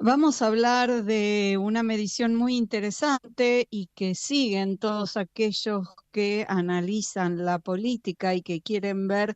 Vamos a hablar de una medición muy interesante y que siguen todos aquellos que analizan la política y que quieren ver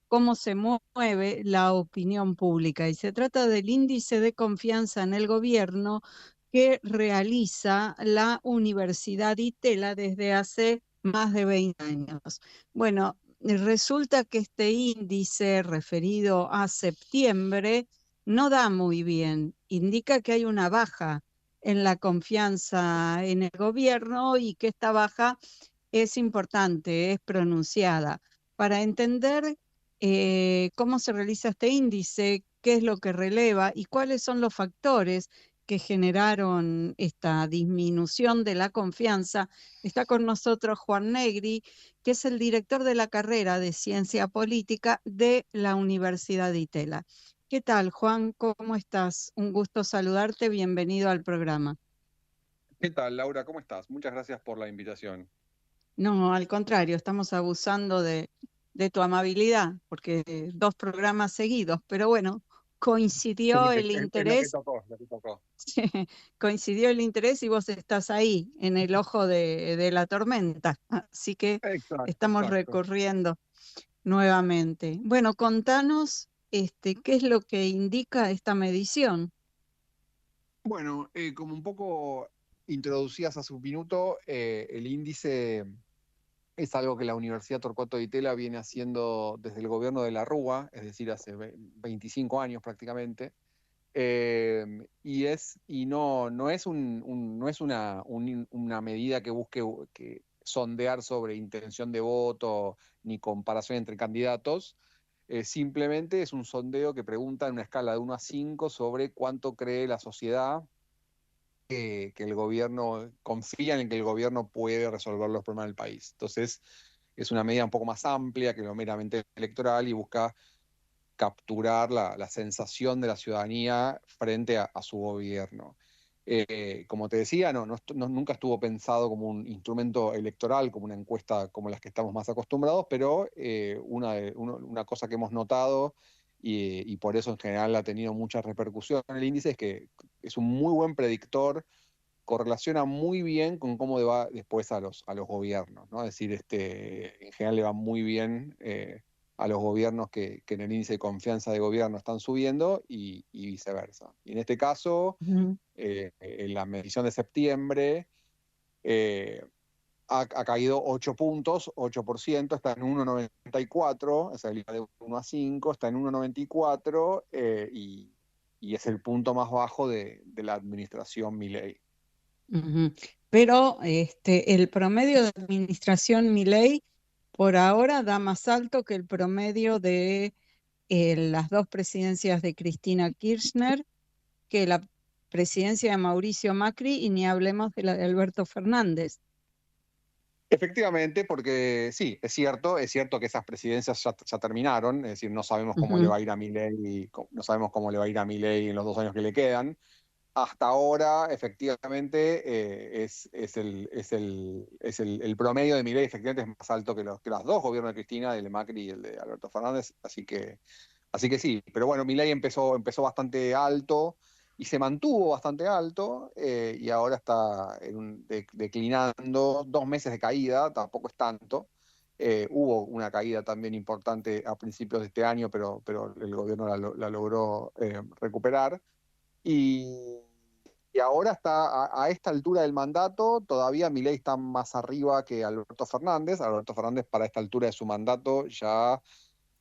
cómo se mueve la opinión pública. Y se trata del índice de confianza en el gobierno que realiza la Universidad ITELA desde hace más de 20 años. Bueno, resulta que este índice referido a septiembre no da muy bien, indica que hay una baja en la confianza en el gobierno y que esta baja es importante, es pronunciada. Para entender cómo se realiza este índice, qué es lo que releva y cuáles son los factores que generaron esta disminución de la confianza, está con nosotros Juan Negri, que es el director de la carrera de Ciencia Política de la Universidad de Itela. ¿Qué tal, Juan? ¿Cómo estás? Un gusto saludarte. Bienvenido al programa. ¿Qué tal, Laura? ¿Cómo estás? Muchas gracias por la invitación. No, al contrario, estamos abusando de tu amabilidad, porque dos programas seguidos, pero bueno, coincidió el Es lo que interés, tocó, lo que tocó. coincidió el interés y vos estás ahí, en el ojo de la tormenta. Así que Exacto, estamos exacto. recorriendo nuevamente. Bueno, contanos, qué es lo que indica esta medición. Bueno, como un poco introducías hace un minuto, el índice es algo que la Universidad Torcuato Di Tella viene haciendo desde el gobierno de la Rúa, es decir, hace 25 años prácticamente. Y no es no es una medida que busque que sondear sobre intención de voto ni comparación entre candidatos. Simplemente es un sondeo que pregunta en una escala de 1 a 5 sobre cuánto cree la sociedad que el gobierno, confía en que el gobierno puede resolver los problemas del país. Entonces, es una medida un poco más amplia que lo meramente electoral y busca capturar la sensación de la ciudadanía frente a su gobierno. Como te decía, nunca estuvo pensado como un instrumento electoral, como una encuesta como las que estamos más acostumbrados, pero una cosa que hemos notado y por eso en general ha tenido mucha repercusión en el índice es que es un muy buen predictor, correlaciona muy bien con cómo le va después a los gobiernos, ¿no? Es decir, en general le va muy bien a los gobiernos que en el índice de confianza de gobierno están subiendo y viceversa. Y en este caso, Ujú. en la medición de septiembre, eh, ha caído 8 puntos, 8%, está en 1,94, esa línea de 1 a 5 está en 1,94 y es el punto más bajo de la administración Milei. Ujú. Pero el promedio de administración Milei por ahora da más alto que el promedio de las dos presidencias de Cristina Kirchner, que la presidencia de Mauricio Macri y ni hablemos de la de Alberto Fernández. Efectivamente, porque sí, es cierto que esas presidencias ya terminaron, es decir, no sabemos cómo le Ujú. va a ir a Milei, no sabemos cómo le va a ir a Milei en los 2 años que le quedan. Hasta ahora, efectivamente, el promedio de Milei efectivamente es más alto que los dos gobiernos de Cristina, el de Macri y el de Alberto Fernández, así que sí. Pero bueno, Milei empezó bastante alto y se mantuvo bastante alto y ahora está declinando 2 meses de caída, tampoco es tanto. Hubo una caída también importante a principios de este año, pero el gobierno la logró recuperar. Y, y ahora está a esta altura del mandato, todavía Milei está más arriba que Alberto Fernández. Alberto Fernández para esta altura de su mandato ya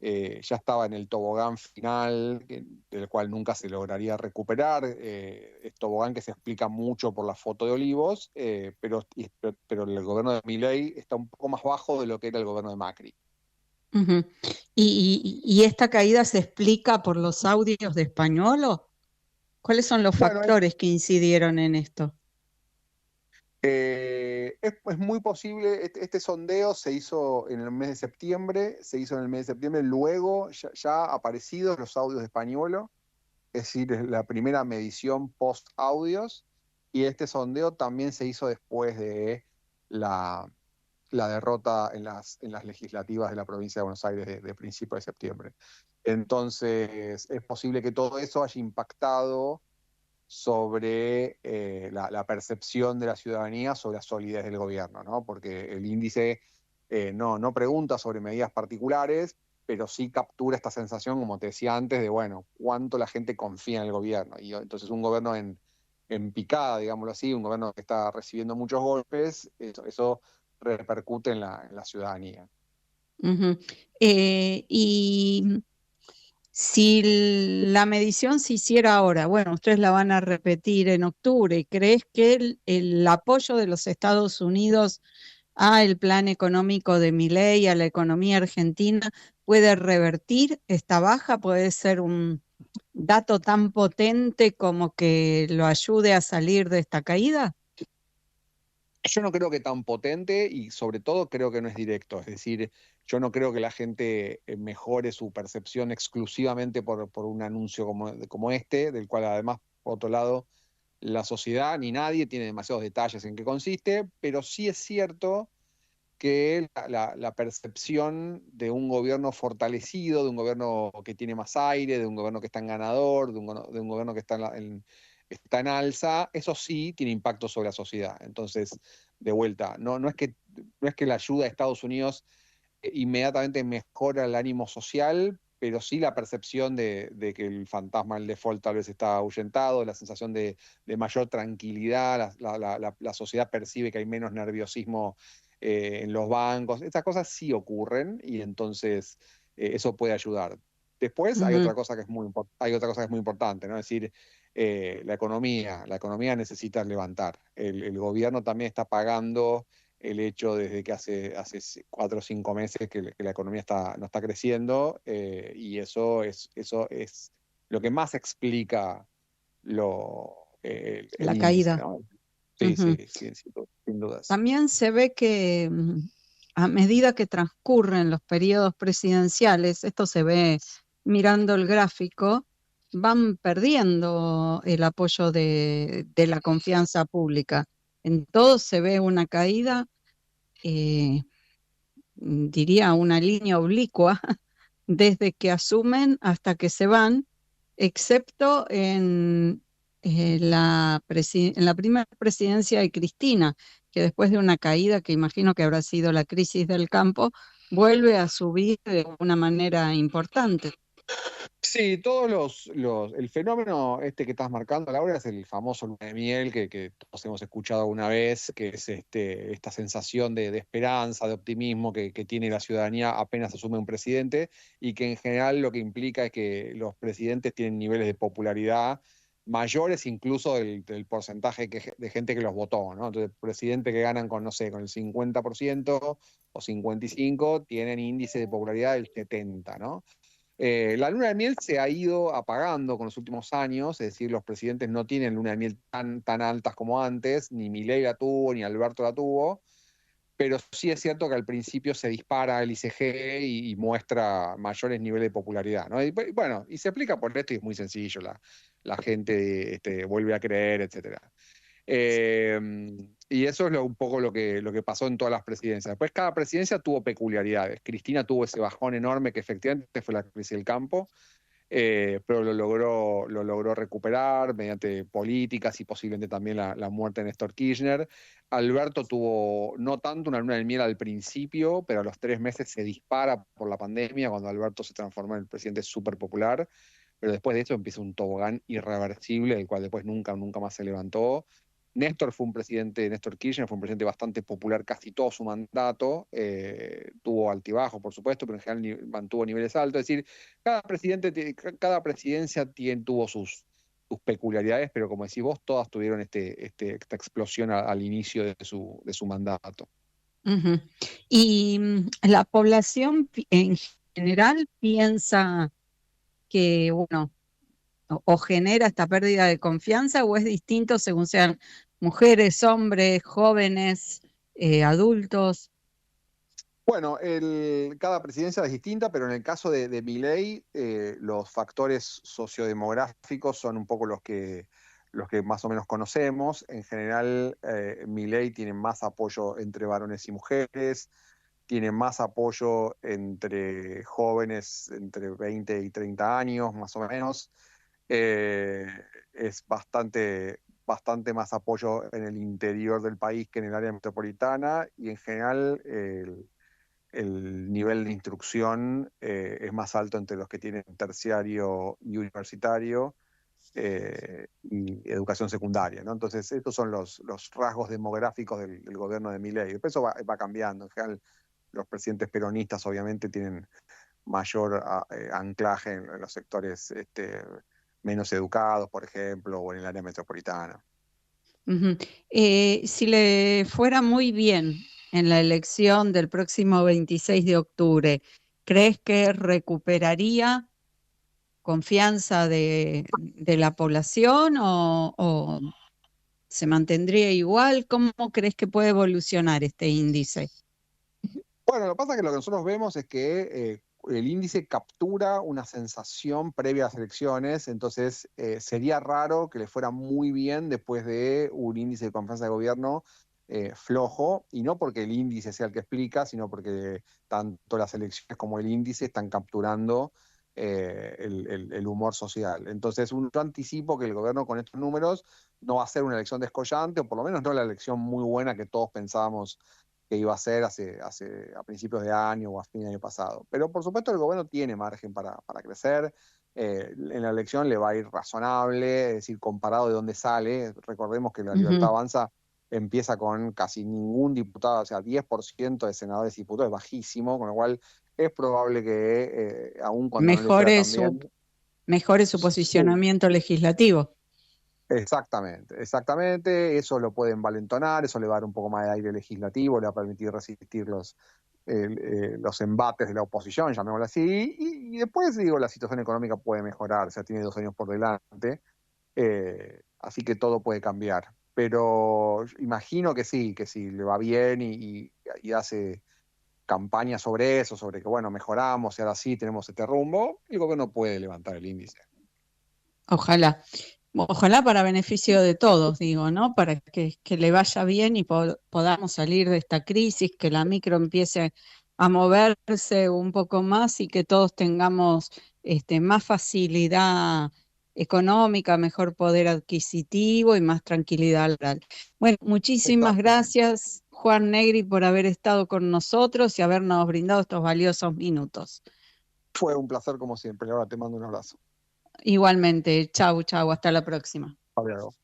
estaba en el tobogán final, del cual nunca se lograría recuperar. Es tobogán que se explica mucho por la foto de Olivos, pero el gobierno de Milei está un poco más bajo de lo que era el gobierno de Macri. Ujú. ¿Y esta caída se explica por los audios de Españolo? ¿Cuáles son los Bueno, factores que incidieron en esto? es muy posible, este sondeo se hizo en el mes de septiembre, luego ya aparecidos los audios de Españolo, es decir, es la primera medición post audios, y este sondeo también se hizo después de la, la derrota en las legislativas de la provincia de Buenos Aires de principio de septiembre. Entonces, es posible que todo eso haya impactado sobre la percepción de la ciudadanía sobre la solidez del gobierno, ¿no? Porque el índice no pregunta sobre medidas particulares, pero sí captura esta sensación, como te decía antes, de, bueno, cuánto la gente confía en el gobierno. Y entonces un gobierno en picada, digámoslo así, un gobierno que está recibiendo muchos golpes, eso repercute en la ciudadanía. Ujú. Y si la medición se hiciera ahora, bueno, ustedes la van a repetir en octubre, ¿crees que el apoyo de los Estados Unidos a el plan económico de Milei, a la economía argentina, puede revertir esta baja? ¿Puede ser un dato tan potente como que lo ayude a salir de esta caída? Yo no creo que tan potente y sobre todo creo que no es directo. Es decir, yo no creo que la gente mejore su percepción exclusivamente por un anuncio como este, del cual además, por otro lado, la sociedad ni nadie tiene demasiados detalles en qué consiste, pero sí es cierto que la percepción de un gobierno fortalecido, de un gobierno que tiene más aire, de un gobierno que está en ganador, de un gobierno que está en alza, eso sí tiene impacto sobre la sociedad. Entonces, de vuelta, no es que la ayuda de Estados Unidos inmediatamente mejora el ánimo social, pero sí la percepción de que el fantasma del default tal vez está ahuyentado, la sensación de mayor tranquilidad, la sociedad percibe que hay menos nerviosismo en los bancos. Estas cosas sí ocurren y entonces eso puede ayudar. Después hay Ujú, otra cosa que es hay otra cosa que es muy importante, ¿no? Es decir, la economía necesita levantar. El gobierno también está pagando el hecho desde que hace 4 o 5 meses que la economía no está creciendo, y eso es lo que más explica el la índice, caída. ¿no? Sí, Ujú. sí, sí, sin dudas. También se ve que a medida que transcurren los periodos presidenciales, esto se ve mirando el gráfico, van perdiendo el apoyo de la confianza pública. En todo se ve una caída, eh, diría una línea oblicua, desde que asumen hasta que se van, excepto en la primera presidencia de Cristina, que después de una caída que imagino que habrá sido la crisis del campo, vuelve a subir de una manera importante. Sí, el fenómeno este que estás marcando, Laura, es el famoso luna de miel que todos hemos escuchado alguna vez, que es esta sensación de esperanza, de optimismo que tiene la ciudadanía apenas asume un presidente, y que en general lo que implica es que los presidentes tienen niveles de popularidad mayores incluso del porcentaje de gente que los votó, ¿no? Entonces, presidentes que ganan con, no sé, con el 50% o 55% tienen índice de popularidad del 70%, ¿no? La luna de miel se ha ido apagando con los últimos años, es decir, los presidentes no tienen luna de miel tan altas como antes, ni Milei la tuvo, ni Alberto la tuvo, pero sí es cierto que al principio se dispara el ICG y muestra mayores niveles de popularidad, ¿no? Y, bueno, y se explica por esto y es muy sencillo, la gente vuelve a creer, etcétera. Eh, y eso es un poco lo que pasó en todas las presidencias. Después cada presidencia tuvo peculiaridades. Cristina tuvo ese bajón enorme que efectivamente fue la crisis del campo, pero lo logró recuperar mediante políticas y posiblemente también la muerte de Néstor Kirchner. Alberto tuvo no tanto una luna de miel al principio, pero a los 3 meses se dispara por la pandemia, cuando Alberto se transformó en el presidente súper popular, pero después de eso empieza un tobogán irreversible, del cual después nunca más se levantó. Néstor Kirchner fue un presidente bastante popular casi todo su mandato, tuvo altibajos, por supuesto, pero en general mantuvo niveles altos. Es decir, cada presidencia tuvo sus peculiaridades, pero como decís vos, todas tuvieron esta explosión al inicio de su mandato. Ujú. Y la población en general piensa que, bueno, o genera esta pérdida de confianza o es distinto según sean mujeres, hombres, jóvenes, adultos. Bueno, cada presidencia es distinta, pero en el caso de Milei, los factores sociodemográficos son un poco los que más o menos conocemos. En general, Milei tiene más apoyo entre varones y mujeres, tiene más apoyo entre jóvenes entre 20 y 30 años, más o menos. eh, es bastante más apoyo en el interior del país que en el área metropolitana y en general el nivel de instrucción es más alto entre los que tienen terciario y universitario y educación secundaria, ¿no? Entonces, estos son los rasgos demográficos del gobierno de Milei. Después eso va cambiando. En general, los presidentes peronistas obviamente tienen mayor anclaje en los sectores menos educados, por ejemplo, o en el área metropolitana. Ujú. Si le fuera muy bien en la elección del próximo 26 de octubre, ¿crees que recuperaría confianza de la población o se mantendría igual? ¿Cómo crees que puede evolucionar este índice? Bueno, lo que pasa es que lo que nosotros vemos es que el índice captura una sensación previa a las elecciones, entonces sería raro que le fuera muy bien después de un índice de confianza de gobierno flojo, y no porque el índice sea el que explica, sino porque tanto las elecciones como el índice están capturando el humor social. Entonces, yo anticipo que el gobierno con estos números no va a ser una elección descollante, o por lo menos no la elección muy buena que todos pensábamos que iba a ser a principios de año o a fin de año pasado. Pero por supuesto el gobierno tiene margen para crecer. En la elección le va a ir razonable, es decir, comparado de dónde sale. Recordemos que la Libertad Ujú. Avanza empieza con casi ningún diputado, o sea, 10% de senadores y diputados, es bajísimo, con lo cual es probable que, aun cuando no le fuera Mejore tan su, bien, mejore su sí, posicionamiento legislativo. exactamente. Eso lo puede envalentonar, eso le va a dar un poco más de aire legislativo, le va a permitir resistir los embates de la oposición, llamémoslo así, y después, digo, la situación económica puede mejorar, o sea, tiene 2 años por delante, así que todo puede cambiar. Pero imagino que sí, le va bien y hace campaña sobre eso, sobre que, bueno, mejoramos y ahora sí tenemos este rumbo, el gobierno puede levantar el índice. Ojalá. Ojalá para beneficio de todos, digo, ¿no? Para que le vaya bien y podamos salir de esta crisis, que la micro empiece a moverse un poco más y que todos tengamos más facilidad económica, mejor poder adquisitivo y más tranquilidad laboral. Bueno, muchísimas Exacto. gracias, Juan Negri, por haber estado con nosotros y habernos brindado estos valiosos minutos. Fue un placer como siempre. Ahora te mando un abrazo. Igualmente, chau, chau, hasta la próxima. Hasta luego.